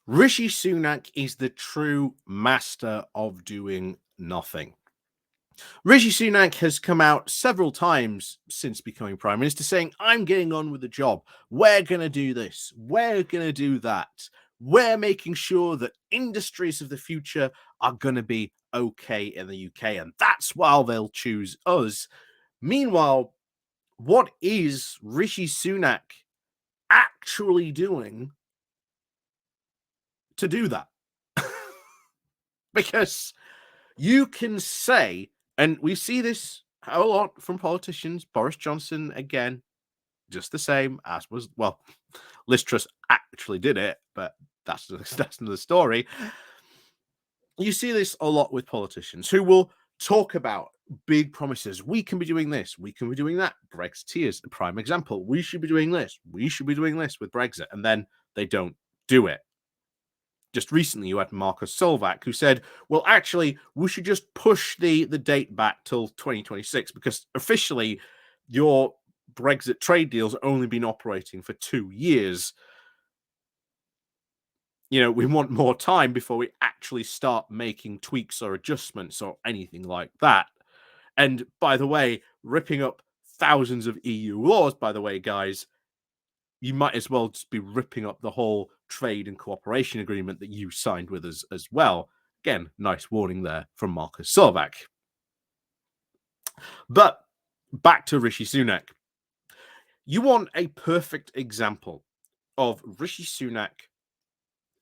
Rishi Sunak is the true master of doing nothing. Rishi Sunak has come out several times since becoming Prime Minister saying, I'm getting on with the job. We're going to do this. We're going to do that. We're making sure that industries of the future are going to be okay in the UK. And that's why they'll choose us. Meanwhile, what is Rishi Sunak actually doing to do that? Because you can say, and we see this a lot from politicians, Boris Johnson, again, just the same as was, well, Liz Truss actually did it, but that's another story. You see this a lot with politicians who will talk about big promises. We can be doing this. We can be doing that. Brexiteers, a prime example. We should be doing this. We should be doing this with Brexit. And then they don't do it. Just recently, you had Marcus Solvak, who said, well, actually, we should just push the date back till 2026 because officially your Brexit trade deals have only been operating for 2 years. You know, we want more time before we actually start making tweaks or adjustments or anything like that. And by the way, ripping up thousands of EU laws, by the way, guys, you might as well just be ripping up the whole trade and cooperation agreement that you signed with us as well. Again, nice warning there from Marcus Solvak. But back to Rishi Sunak. You want a perfect example of Rishi Sunak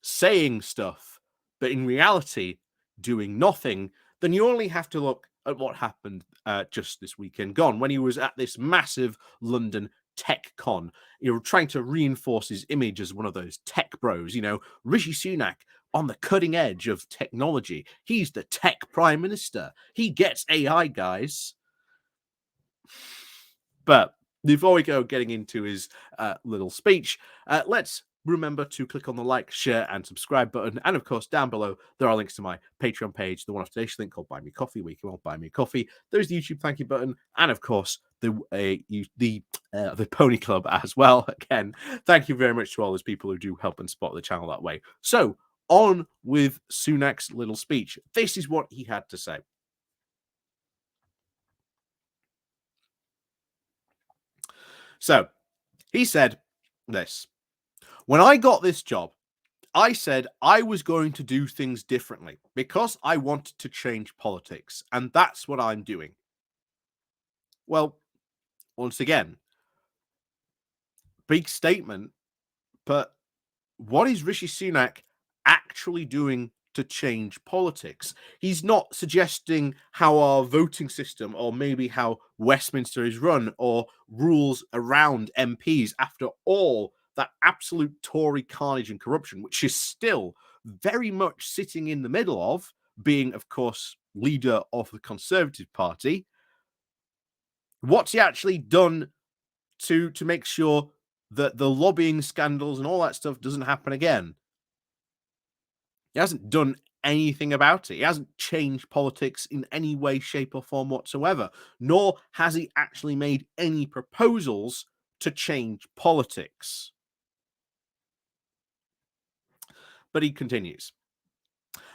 saying stuff, but in reality doing nothing, then you only have to look at what happened just this weekend gone when he was at this massive London tech con, trying to reinforce his image as one of those tech bros. Rishi Sunak on the cutting edge of technology. He's the tech prime minister. He gets AI, guys. But before we go getting into his little speech, let's remember to click on the like, share, and subscribe button. And of course, down below, there are links to my Patreon page, the one off today's link called Buy Me Coffee, where you can all buy me a coffee. There's the YouTube thank you button, and of course, the Pony Club as well. Again, thank you very much to all those people who do help and support the channel that way. So, on with Sunak's little speech. This is what he had to say. So, he said this. When I got this job, I said I was going to do things differently because I wanted to change politics, and that's what I'm doing. Well, once again, big statement, but what is Rishi Sunak actually doing to change politics? He's not suggesting how our voting system or maybe how Westminster is run or rules around MPs. After all, that absolute Tory carnage and corruption, which is still very much sitting in the middle of being, of course, leader of the Conservative Party. What's he actually done to make sure that the lobbying scandals and all that stuff doesn't happen again? He hasn't done anything about it. He hasn't changed politics in any way, shape, or form whatsoever, nor has he actually made any proposals to change politics. But he continues.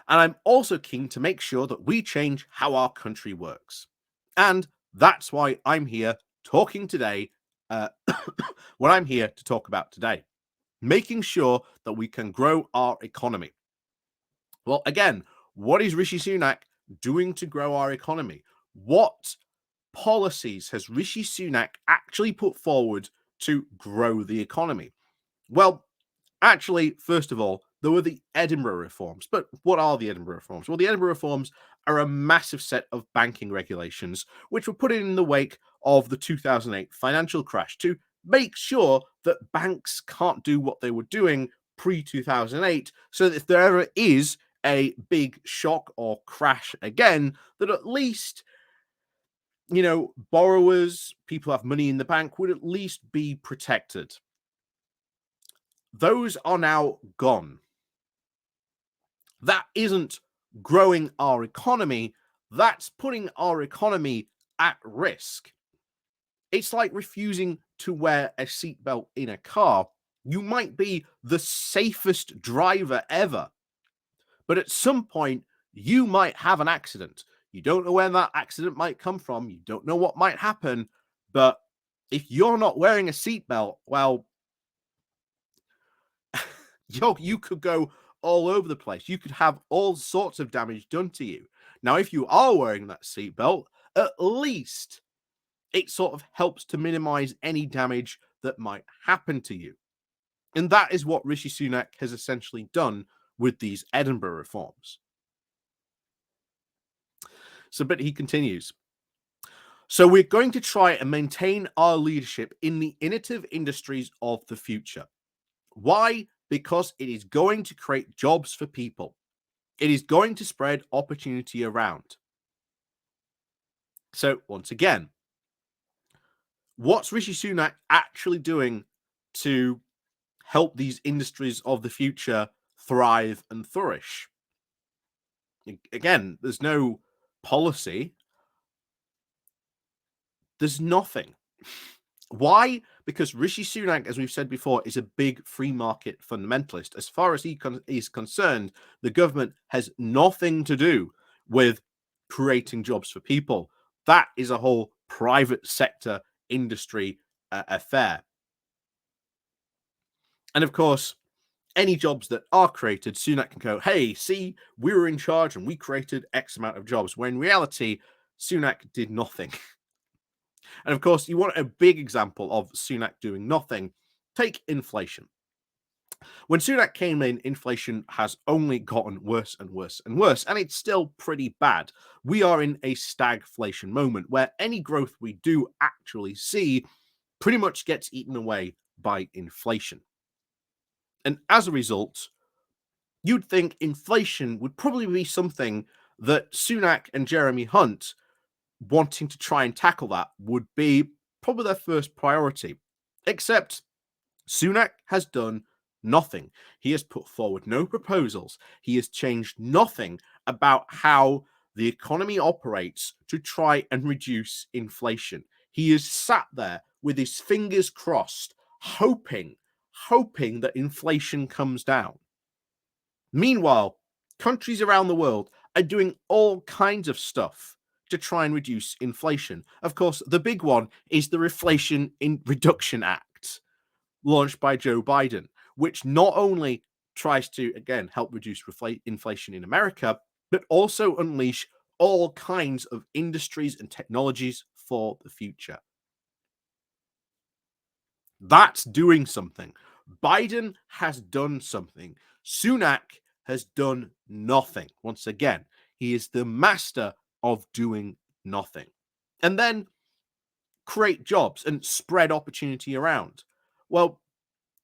And I'm also keen to make sure that we change how our country works. And that's why I'm here talking today, what I'm here to talk about today, making sure that we can grow our economy. Well, again, what is Rishi Sunak doing to grow our economy? What policies has Rishi Sunak actually put forward to grow the economy? Well, actually, first of all, there were the Edinburgh reforms. But what are the Edinburgh reforms? Well, the Edinburgh reforms are a massive set of banking regulations which were put in the wake of the 2008 financial crash to make sure that banks can't do what they were doing pre-2008, so that if there ever is a big shock or crash again, that at least, borrowers, people who have money in the bank, would at least be protected. Those are now gone. That isn't growing our economy. That's putting our economy at risk. It's like refusing to wear a seatbelt in a car. You might be the safest driver ever, but at some point, you might have an accident. You don't know where that accident might come from. You don't know what might happen. But if you're not wearing a seatbelt, well, you could go all over the place. You could have all sorts of damage done to you. Now, if you are wearing that seatbelt, at least it sort of helps to minimize any damage that might happen to you. And that is what Rishi Sunak has essentially done with these Edinburgh reforms. But he continues. So we're going to try and maintain our leadership in the innovative industries of the future. Why? Because it is going to create jobs for people. It is going to spread opportunity around. So once again, what's Rishi Sunak actually doing to help these industries of the future thrive and flourish? Again, there's no policy. There's nothing. Why? Because Rishi Sunak, as we've said before, is a big free market fundamentalist. As far as he is concerned, the government has nothing to do with creating jobs for people. That is a whole private sector industry affair. And of course, any jobs that are created, Sunak can go, hey, see, we were in charge and we created X amount of jobs, when in reality, Sunak did nothing. And of course, you want a big example of Sunak doing nothing. Take inflation. When Sunak came in, inflation has only gotten worse and worse and worse, and it's still pretty bad. We are in a stagflation moment where any growth we do actually see pretty much gets eaten away by inflation. And as a result, you'd think inflation would probably be something that Sunak and Jeremy Hunt, wanting to try and tackle that, would be probably their first priority. Except Sunak has done nothing. He has put forward no proposals. He has changed nothing about how the economy operates to try and reduce inflation. He is sat there with his fingers crossed, hoping that inflation comes down. Meanwhile, countries around the world are doing all kinds of stuff to try and reduce inflation. Of course, the big one is the Inflation Reduction Act, launched by Joe Biden, which not only tries to, again, help reduce inflation in America, but also unleash all kinds of industries and technologies for the future. That's doing something. Biden has done something. Sunak has done nothing. Once again, he is the master of doing nothing. And then create jobs and spread opportunity around. Well,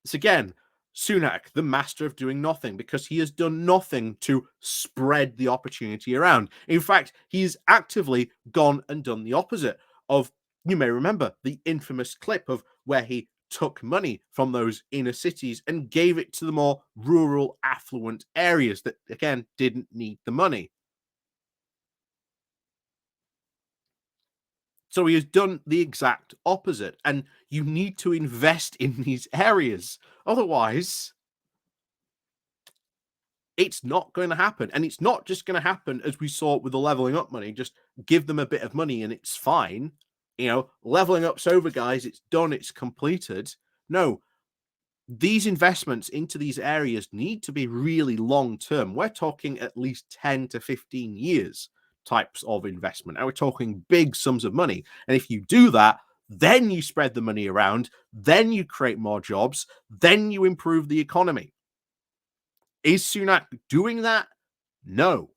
it's again Sunak, the master of doing nothing, because he has done nothing to spread the opportunity around. In fact, he's actively gone and done the opposite of, you may remember, the infamous clip of where he took money from those inner cities and gave it to the more rural, affluent areas that, again, didn't need the money. So he has done the exact opposite, and you need to invest in these areas. Otherwise, it's not going to happen. And it's not just going to happen as we saw with the leveling up money. Just give them a bit of money and it's fine. Leveling up's over, guys. It's done. It's completed. No, these investments into these areas need to be really long term. We're talking at least 10 to 15 years types of investment. And we're talking big sums of money. And if you do that, then you spread the money around, then you create more jobs, then you improve the economy. Is Sunak doing that? No.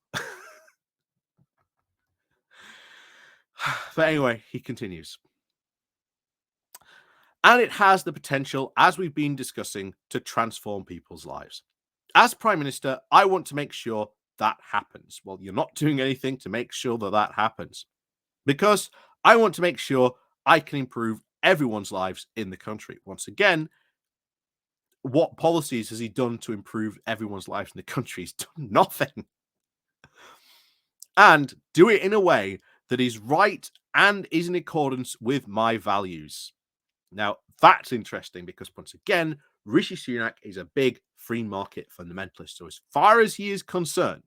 But anyway, he continues. And it has the potential, as we've been discussing, to transform people's lives. As Prime Minister, I want to make sure that happens. Well, you're not doing anything to make sure that happens, because I want to make sure I can improve everyone's lives in the country. Once again, what policies has he done to improve everyone's lives in the country? He's done nothing. And do it in a way that is right and is in accordance with my values. Now, that's interesting because, once again, Rishi Sunak is a big free market fundamentalist. So as far as he is concerned,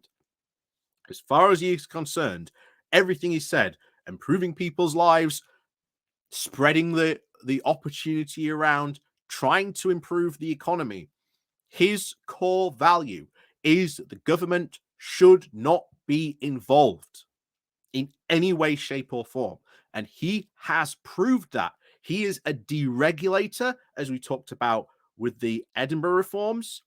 everything he said, improving people's lives, spreading the opportunity around, trying to improve the economy, his core value is that the government should not be involved in any way, shape, or form. And he has proved that. He is a deregulator, as we talked about with the Edinburgh reforms.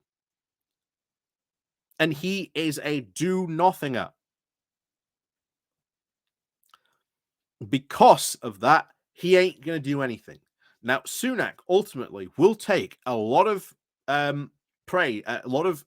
And he is a do-nothinger. Because of that, he ain't going to do anything. Now, Sunak ultimately will take a lot of prey, a lot of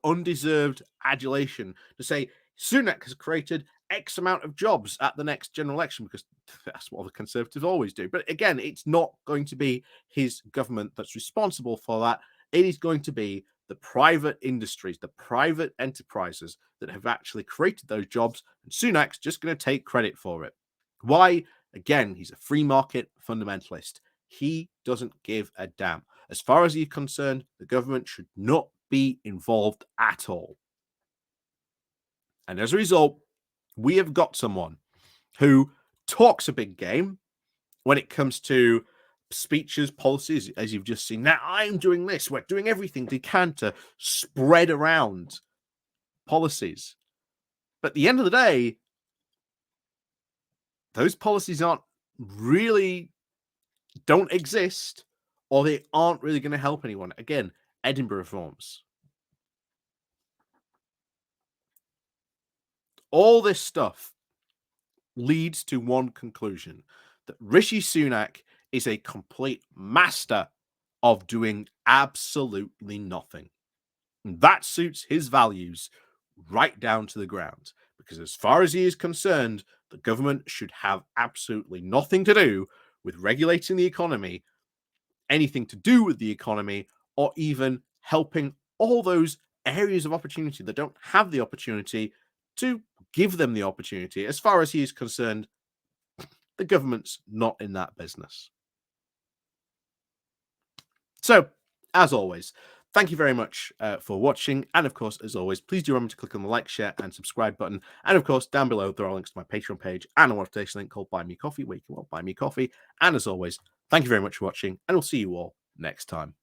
undeserved adulation to say Sunak has created X amount of jobs at the next general election, because that's what the Conservatives always do. But again, it's not going to be his government that's responsible for that. It is going to be the private industries, the private enterprises that have actually created those jobs. And Sunak's just going to take credit for it. Why? Again, he's a free market fundamentalist. He doesn't give a damn. As far as he's concerned, the government should not be involved at all. And as a result, we have got someone who talks a big game when it comes to speeches, policies, as you've just seen. Now, I'm doing this. We're doing everything we can to spread around policies. But at the end of the day, those policies don't exist, or they aren't really going to help anyone. Again, Edinburgh reforms. All this stuff leads to one conclusion, that Rishi Sunak is a complete master of doing absolutely nothing. And that suits his values right down to the ground. Because as far as he is concerned, the government should have absolutely nothing to do with regulating the economy, anything to do with the economy, or even helping all those areas of opportunity that don't have the opportunity to give them the opportunity. As far as he is concerned, the government's not in that business. So, as always, thank you very much for watching. And of course, as always, please do remember to click on the like, share, and subscribe button. And of course, down below, there are links to my Patreon page and a motivation link called Buy Me Coffee, where you can buy me coffee. And as always, thank you very much for watching, and we'll see you all next time.